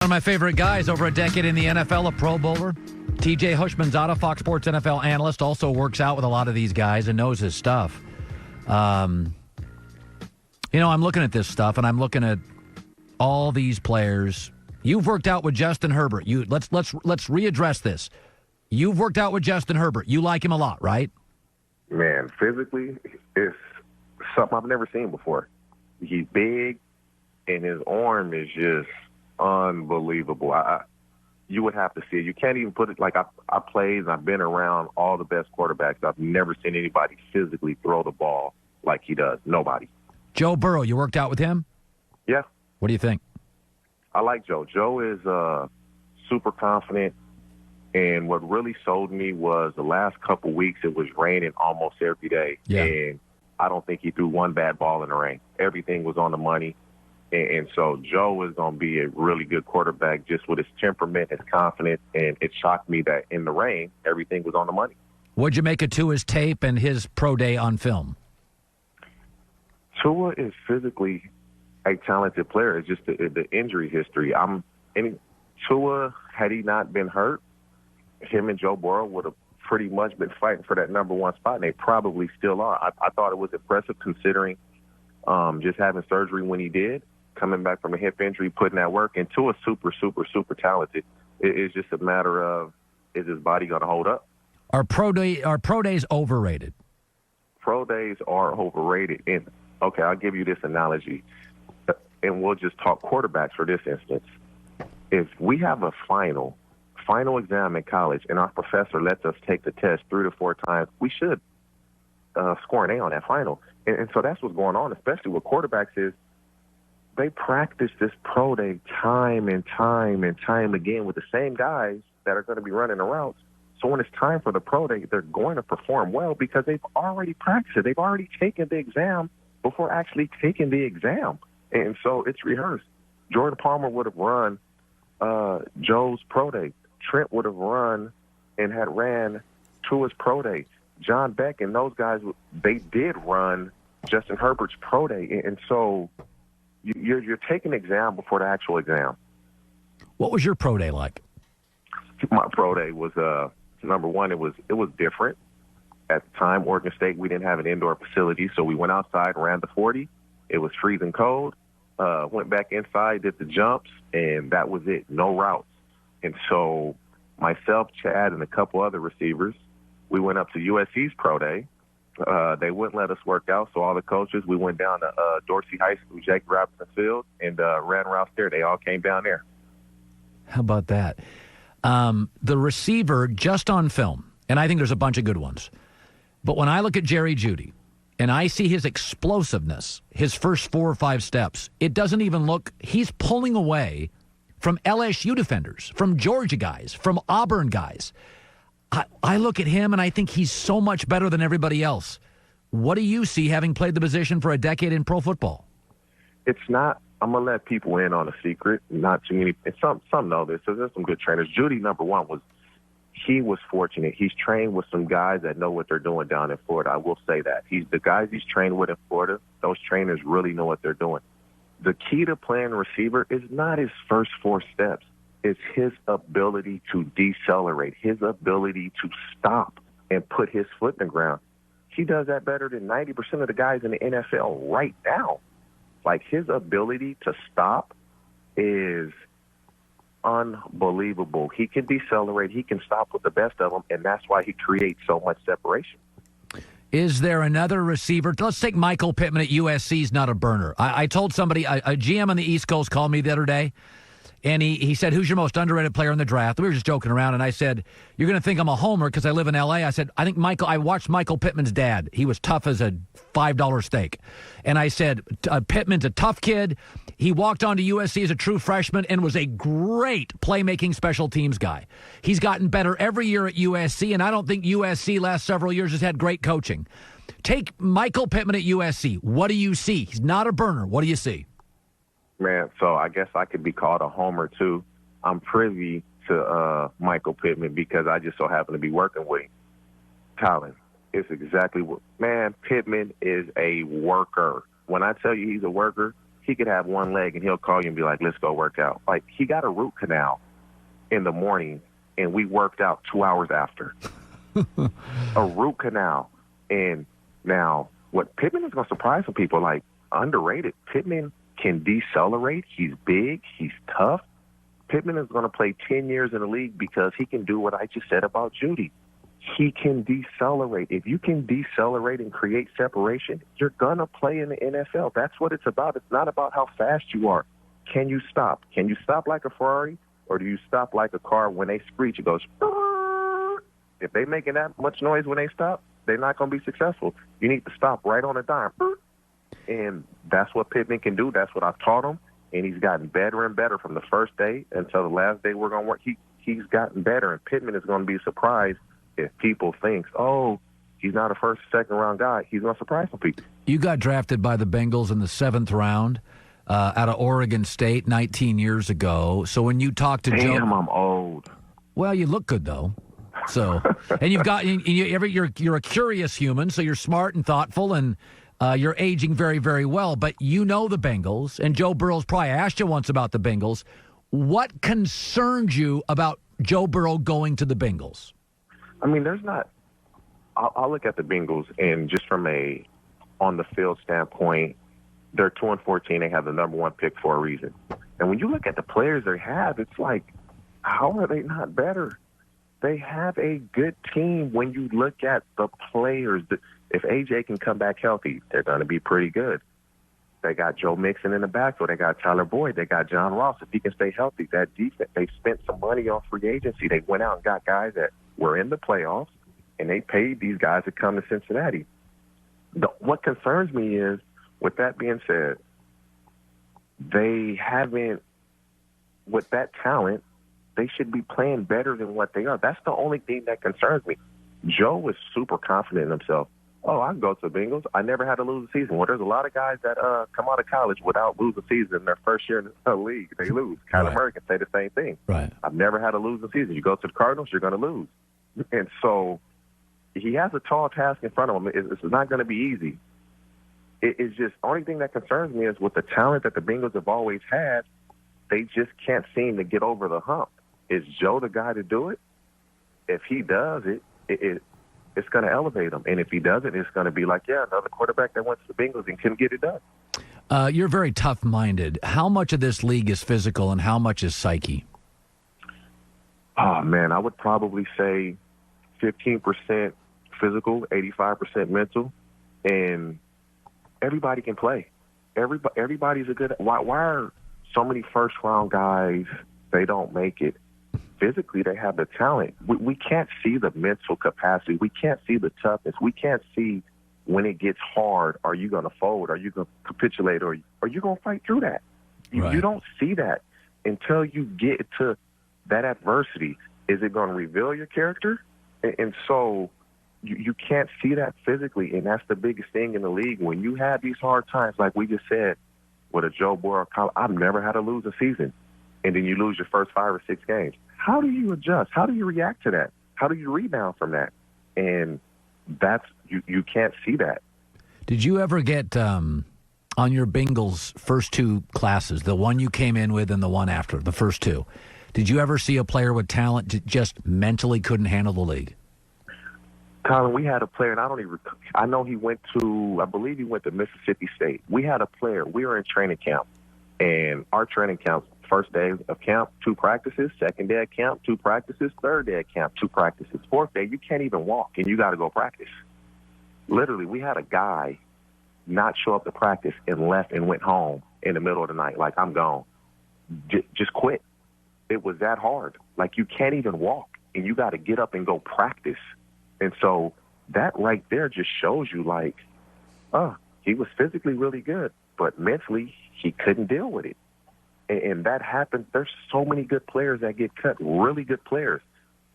One of my favorite guys, over a decade in the NFL, a Pro Bowler. TJ Houshmandzadeh, Fox Sports NFL analyst, also works out with a lot of these guys and knows his stuff. I'm looking at this stuff, and I'm looking at all these players. You've worked out with Justin Herbert. Let's readdress this. You've worked out with Justin Herbert. You like him a lot, right? Man, physically, it's something I've never seen before. He's big, and his arm is just unbelievable. You would have to see it. You can't even put it like I played and I've been around all the best quarterbacks. I've never seen anybody physically throw the ball like he does. Nobody. Joe Burrow, you worked out with him? Yeah. What do you think? I like Joe. Joe is super confident, and what really sold me was the last couple weeks it was raining almost every day. Yeah. And I don't think he threw one bad ball in the rain. Everything was on the money. And so Joe is going to be a really good quarterback just with his temperament, his confidence, and it shocked me that in the rain, everything was on the money. What'd you make of Tua's tape and his pro day on film? Tua is physically a talented player. It's just the injury history. Tua, had he not been hurt, him and Joe Burrow would have pretty much been fighting for that number one spot, and they probably still are. I thought it was impressive considering just having surgery when he did, coming back from a hip injury, putting that work. And Tua's super, super, super talented. It's just a matter of, is his body going to hold up? Are pro days overrated? Pro days are overrated. And, okay, I'll give you this analogy, and we'll just talk quarterbacks for this instance. If we have a final exam in college and our professor lets us take the test 3 to 4 times, we should score an A on that final. And so that's what's going on, especially with quarterbacks, is they practice this pro day time and time and time again with the same guys that are going to be running the routes. So when it's time for the pro day, they're going to perform well because they've already practiced it. They've already taken the exam before actually taking the exam. And so it's rehearsed. Jordan Palmer would have run Joe's pro day. Trent would have run and had ran Tua's pro day. John Beck and those guys, they did run Justin Herbert's pro day. And so you're taking an exam before the actual exam. What was your pro day like? My pro day was, number one, it was different. At the time, Oregon State, we didn't have an indoor facility, so we went outside, ran the 40. It was freezing cold. Went back inside, did the jumps, and that was it. No routes. And so myself, Chad, and a couple other receivers, we went up to USC's pro day. They wouldn't let us work out, so all the coaches, we went down to Dorsey High School, Jake Robinson Field, and ran routes there. They all came down there. How about that? The receiver, just on film, and I think there's a bunch of good ones, but when I look at Jeudy, and I see his explosiveness, his first 4 or 5 steps, it doesn't even look, he's pulling away from LSU defenders, from Georgia guys, from Auburn guys. I look at him and I think he's so much better than everybody else. What do you see having played the position for a decade in pro football? It's not, I'm going to let people in on a secret. Not too many, and some know this. So there's some good trainers. Jeudy, number one, he was fortunate. He's trained with some guys that know what they're doing down in Florida. I will say that. The guys he's trained with in Florida, those trainers really know what they're doing. The key to playing receiver is not his first 4 steps. It's his ability to decelerate, his ability to stop and put his foot in the ground. He does that better than 90% of the guys in the NFL right now. Like, his ability to stop is unbelievable. He can decelerate. He can stop with the best of them, and that's why he creates so much separation. Is there another receiver? Let's take Michael Pittman at USC. Is not a burner. I told somebody, a GM on the East Coast called me the other day, and he said, who's your most underrated player in the draft? We were just joking around, and I said, you're going to think I'm a homer because I live in L.A. I said, I watched Michael Pittman's dad. He was tough as a $5 steak. And I said, Pittman's a tough kid. He walked on to USC as a true freshman and was a great playmaking special teams guy. He's gotten better every year at USC, and I don't think USC last several years has had great coaching. Take Michael Pittman at USC. What do you see? He's not a burner. What do you see? Man, so I guess I could be called a homer, too. I'm privy to Michael Pittman because I just so happen to be working with him. Colin, it's exactly what – man, Pittman is a worker. When I tell you he's a worker, he could have one leg and he'll call you and be like, let's go work out. Like, he got a root canal in the morning, and we worked out 2 hours after. A root canal. And now, what Pittman is going to surprise some people, like, underrated. Pittman can decelerate. He's big. He's tough. Pittman is going to play 10 years in the league because he can do what I just said about Jeudy. He can decelerate. If you can decelerate and create separation, you're going to play in the NFL. That's what it's about. It's not about how fast you are. Can you stop? Can you stop like a Ferrari, or do you stop like a car when they screech? It goes, "Brrr." If they're making that much noise when they stop, they're not going to be successful. You need to stop right on a dime. Brrr. And that's what Pittman can do. That's what I've taught him. And he's gotten better and better from the first day until the last day we're going to work. He's gotten better, and Pittman is going to be surprised if people think, oh, he's not a first, second-round guy. He's going to surprise some people. You got drafted by the Bengals in the 7th round out of Oregon State 19 years ago. So when you talk to Joe... Damn, I'm old. Well, you look good, though. So, and you're a curious human, so you're smart and thoughtful, and you're aging very, very well. But you know the Bengals, and Joe Burrow's probably asked you once about the Bengals. What concerns you about Joe Burrow going to the Bengals? I mean, there's not – I'll look at the Bengals, and just from a on-the-field standpoint, they're 2-14. They have the number 1 pick for a reason. And when you look at the players they have, it's like, how are they not better? They have a good team when you look at the players. If A.J. can come back healthy, they're going to be pretty good. They got Joe Mixon in the backfield. They got Tyler Boyd. They got John Ross. If he can stay healthy, that defense, they spent some money on free agency. They went out and got guys that were in the playoffs, and they paid these guys to come to Cincinnati. What concerns me is, with that being said, they haven't, with that talent, they should be playing better than what they are. That's the only thing that concerns me. Joe is super confident in himself. Oh, I can go to the Bengals. I never had to lose a season. Well, there's a lot of guys that come out of college without losing a season in their first year in the league. They lose. Kyler Murray can say the same thing. Right. I've never had to lose a season. You go to the Cardinals, you're going to lose. And so he has a tall task in front of him. It's not going to be easy. It's just the only thing that concerns me is with the talent that the Bengals have always had, they just can't seem to get over the hump. Is Joe the guy to do it? If he does it, it's going to elevate him. And if he doesn't, it's going to be like, yeah, another quarterback that went to the Bengals and couldn't get it done. You're very tough-minded. How much of this league is physical and how much is psyche? Oh, man, I would probably say 15% physical, 85% mental, and everybody can play. Everybody's a good – why are so many first-round guys, they don't make it? Physically, they have the talent. We can't see the mental capacity. We can't see the toughness. We can't see when it gets hard, are you going to fold? Are you going to capitulate? Or are you going to fight through that? Right. You don't see that until you get to that adversity. Is it going to reveal your character? And so you can't see that physically, and that's the biggest thing in the league. When you have these hard times, like we just said, with a Joe Burrow, I've never had to lose a season, and then you lose your first 5 or 6 games. How do you adjust? How do you react to that? How do you rebound from that? And that's you can't see that. Did you ever get on your Bengals first 2 classes, the one you came in with and the one after, the first 2, did you ever see a player with talent that just mentally couldn't handle the league? Colin, we had a player, and I know he went to, I believe he went to Mississippi State. We had a player, we were in training camp, and our training camp, first day of camp, 2 practices, second day of camp, 2 practices, third day of camp, 2 practices, fourth day, you can't even walk, and you got to go practice. Literally, we had a guy not show up to practice and left and went home in the middle of the night, like, I'm gone. Just quit. It was that hard. Like, you can't even walk, and you got to get up and go practice. And so that right there just shows you, like, he was physically really good, but mentally he couldn't deal with it. And that happens. There's so many good players that get cut, really good players,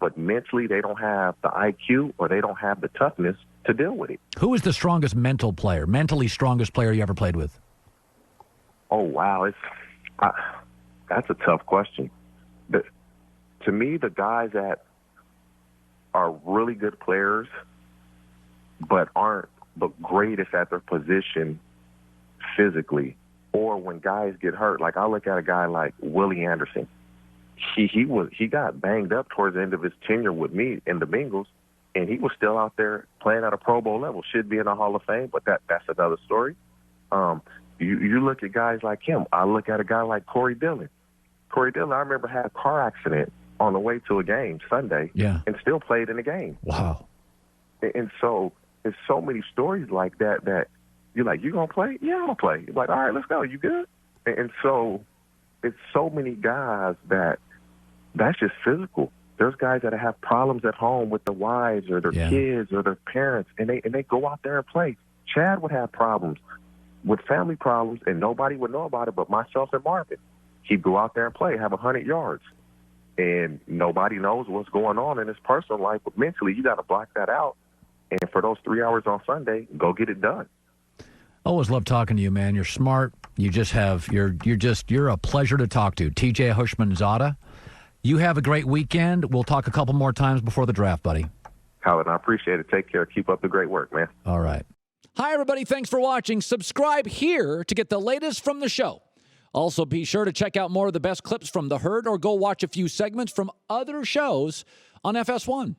but mentally they don't have the IQ or they don't have the toughness to deal with it. Who is the strongest mentally strongest player you ever played with? Oh, wow. That's a tough question. To me, the guys that are really good players but aren't the greatest at their position physically or when guys get hurt. Like I look at a guy like Willie Anderson. He got banged up towards the end of his tenure with me in the Bengals, and he was still out there playing at a Pro Bowl level. Should be in the Hall of Fame, but that's another story. You look at guys like him. I look at a guy like Corey Dillon. Corey Dillon, I remember, had a car accident on the way to a game Sunday, and still played in the game. Wow. And so there's so many stories like that you're like, you going to play? Yeah, I'm going to play. You're like, all right, let's go. You good? And so it's so many guys that's just physical. There's guys that have problems at home with their wives or their kids or their parents, and they go out there and play. Chad would have problems with family problems, and nobody would know about it but myself and Marvin. He'd go out there and play, have 100 yards, and nobody knows what's going on in his personal life. But mentally, you got to block that out. And for those 3 hours on Sunday, go get it done. Always love talking to you, man. You're smart. You just have you're a pleasure to talk to. TJ Houshmandzadeh. You have a great weekend. We'll talk a couple more times before the draft, buddy. Colin, I appreciate it. Take care. Keep up the great work, man. All right. Hi, everybody. Thanks for watching. Subscribe here to get the latest from the show. Also, be sure to check out more of the best clips from The Herd or go watch a few segments from other shows on FS1.